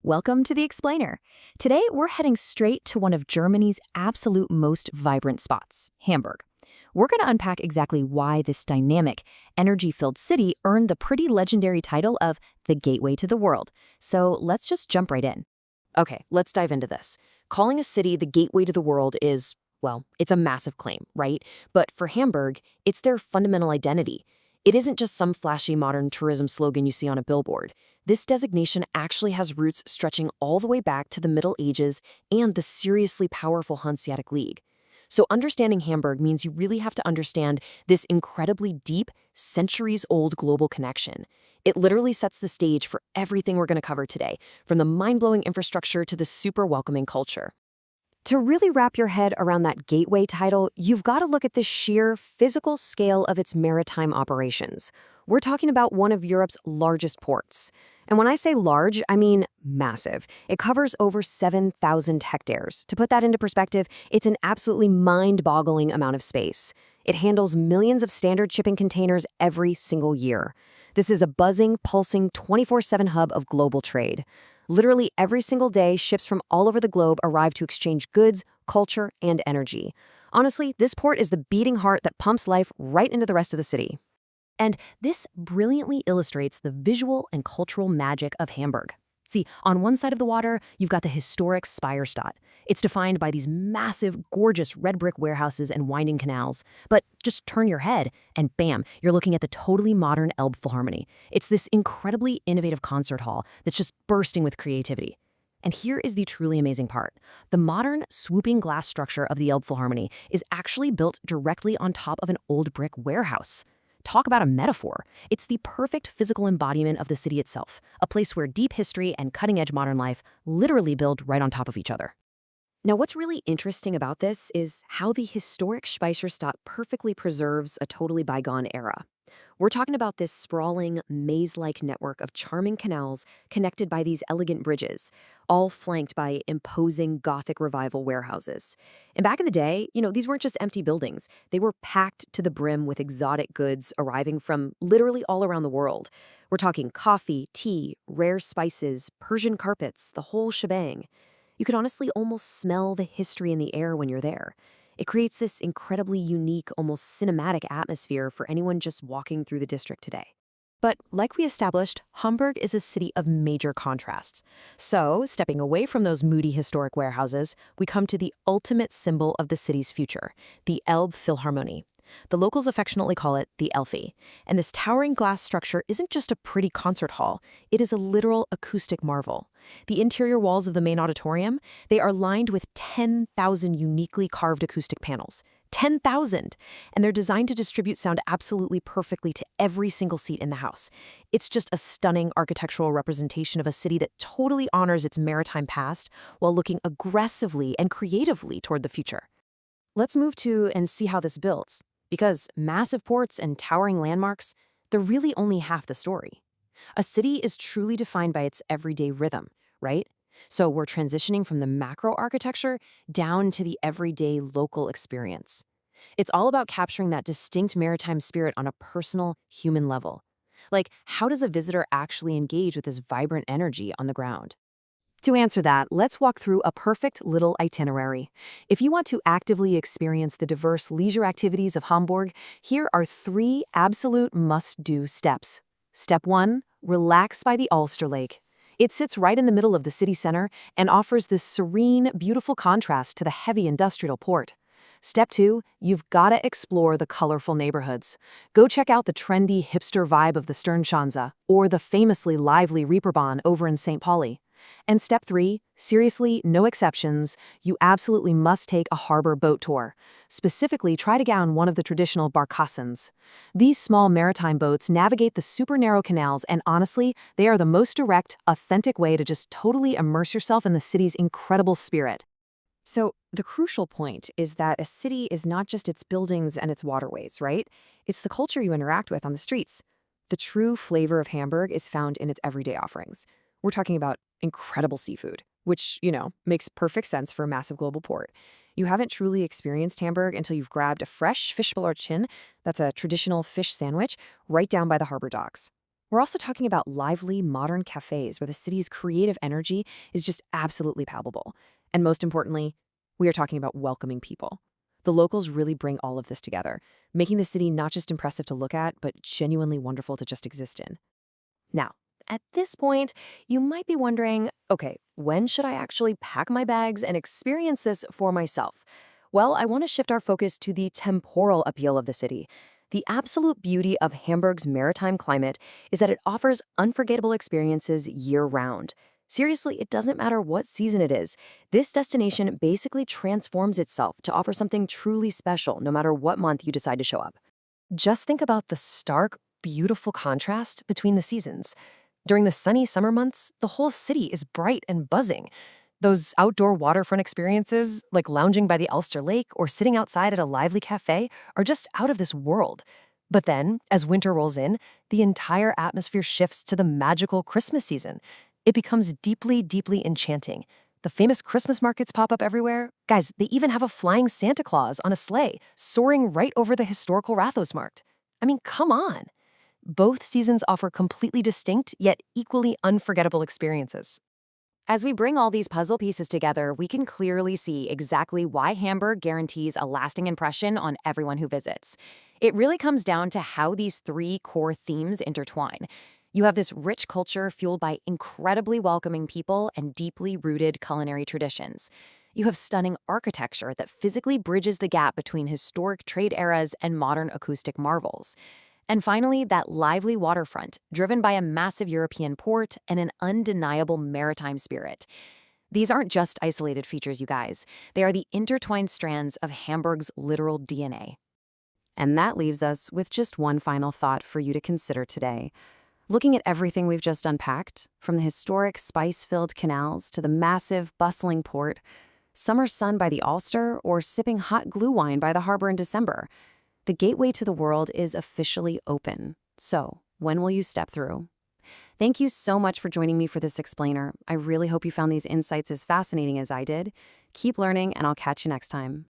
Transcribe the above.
Welcome to The Explainer. Today, we're heading straight to one of Germany's absolute most vibrant spots, Hamburg. We're going to unpack exactly why this dynamic, energy-filled city earned the pretty legendary title of the Gateway to the World. So let's just jump right in. Okay, let's dive into this. Calling a city the Gateway to the World is, well, it's a massive claim, right? But for Hamburg, it's their fundamental identity. It isn't just some flashy modern tourism slogan you see on a billboard. This designation actually has roots stretching all the way back to the Middle Ages and the seriously powerful Hanseatic League. So understanding Hamburg means you really have to understand this incredibly deep, centuries-old global connection. It literally sets the stage for everything we're going to cover today, from the mind-blowing infrastructure to the super welcoming culture. To really wrap your head around that gateway title, you've got to look at the sheer physical scale of its maritime operations. We're talking about one of Europe's largest ports. And when I say large, I mean massive. It covers over 7,000 hectares. To put that into perspective, it's an absolutely mind-boggling amount of space. It handles millions of standard shipping containers every single year. This is a buzzing, pulsing, 24/7 hub of global trade. Literally every single day, ships from all over the globe arrive to exchange goods, culture, and energy. Honestly, this port is the beating heart that pumps life right into the rest of the city. And this brilliantly illustrates the visual and cultural magic of Hamburg. See, on one side of the water, you've got the historic Speierstadt. It's defined by these massive, gorgeous red brick warehouses and winding canals. But just turn your head, and bam, you're looking at the totally modern Elbphilharmonie. It's this incredibly innovative concert hall that's just bursting with creativity. And here is the truly amazing part. The modern, swooping glass structure of the Elbphilharmonie is actually built directly on top of an old brick warehouse. Talk about a metaphor. It's the perfect physical embodiment of the city itself, a place where deep history and cutting-edge modern life literally build right on top of each other. Now, what's really interesting about this is how the historic Speicherstadt perfectly preserves a totally bygone era. We're talking about this sprawling, maze-like network of charming canals connected by these elegant bridges, all flanked by imposing Gothic Revival warehouses. And back in the day, these weren't just empty buildings. They were packed to the brim with exotic goods arriving from literally all around the world. We're talking coffee, tea, rare spices, Persian carpets, the whole shebang. You could honestly almost smell the history in the air when you're there. It creates this incredibly unique, almost cinematic atmosphere for anyone just walking through the district today. But like we established, Hamburg is a city of major contrasts. So, stepping away from those moody historic warehouses, we come to the ultimate symbol of the city's future, the Elbphilharmonie. The locals affectionately call it the Elfie. And this towering glass structure isn't just a pretty concert hall, it is a literal acoustic marvel. The interior walls of the main auditorium, they are lined with 10,000 uniquely carved acoustic panels. 10,000! And they're designed to distribute sound absolutely perfectly to every single seat in the house. It's just a stunning architectural representation of a city that totally honors its maritime past while looking aggressively and creatively toward the future. Let's move to and see how this builds. Because massive ports and towering landmarks, they're really only half the story. A city is truly defined by its everyday rhythm, right? So we're transitioning from the macro architecture down to the everyday local experience. It's all about capturing that distinct maritime spirit on a personal, human level. Like, how does a visitor actually engage with this vibrant energy on the ground? To answer that, let's walk through a perfect little itinerary. If you want to actively experience the diverse leisure activities of Hamburg, here are 3 absolute must-do steps. Step 1, relax by the Ulster Lake. It sits right in the middle of the city center and offers this serene, beautiful contrast to the heavy industrial port. Step 2, you've got to explore the colorful neighborhoods. Go check out the trendy hipster vibe of the Sternschanze or the famously lively Reeperbahn over in St. Pauli. And step 3, seriously, no exceptions, you absolutely must take a harbor boat tour. Specifically, try to get on one of the traditional barkassens. These small maritime boats navigate the super narrow canals, and honestly, they are the most direct, authentic way to just totally immerse yourself in the city's incredible spirit. So, the crucial point is that a city is not just its buildings and its waterways, right? It's the culture you interact with on the streets. The true flavor of Hamburg is found in its everyday offerings. We're talking about incredible seafood, which, makes perfect sense for a massive global port. You haven't truly experienced Hamburg until you've grabbed a fresh Fischbrötchen, that's a traditional fish sandwich, right down by the harbor docks. We're also talking about lively, modern cafes where the city's creative energy is just absolutely palpable. And most importantly, we are talking about welcoming people. The locals really bring all of this together, making the city not just impressive to look at, but genuinely wonderful to just exist in. Now, at this point, you might be wondering, okay, when should I actually pack my bags and experience this for myself? Well, I want to shift our focus to the temporal appeal of the city. The absolute beauty of Hamburg's maritime climate is that it offers unforgettable experiences year-round. Seriously, it doesn't matter what season it is. This destination basically transforms itself to offer something truly special no matter what month you decide to show up. Just think about the stark, beautiful contrast between the seasons. During the sunny summer months, the whole city is bright and buzzing. Those outdoor waterfront experiences, like lounging by the Ulster Lake or sitting outside at a lively cafe, are just out of this world. But then, as winter rolls in, the entire atmosphere shifts to the magical Christmas season. It becomes deeply, deeply enchanting. The famous Christmas markets pop up everywhere. Guys, they even have a flying Santa Claus on a sleigh, soaring right over the historical Rathosmarkt. I mean, come on. Both seasons offer completely distinct, yet equally unforgettable experiences. As we bring all these puzzle pieces together, we can clearly see exactly why Hamburg guarantees a lasting impression on everyone who visits. It really comes down to how these three core themes intertwine. You have this rich culture fueled by incredibly welcoming people and deeply rooted culinary traditions. You have stunning architecture that physically bridges the gap between historic trade eras and modern acoustic marvels. And finally, that lively waterfront, driven by a massive European port and an undeniable maritime spirit. These aren't just isolated features, you guys. They are the intertwined strands of Hamburg's literal DNA. And that leaves us with just one final thought for you to consider today. Looking at everything we've just unpacked, from the historic spice-filled canals to the massive, bustling port, summer sun by the Ulster, or sipping hot glue wine by the harbor in December, the gateway to the world is officially open. So, when will you step through? Thank you so much for joining me for this explainer. I really hope you found these insights as fascinating as I did. Keep learning, and I'll catch you next time.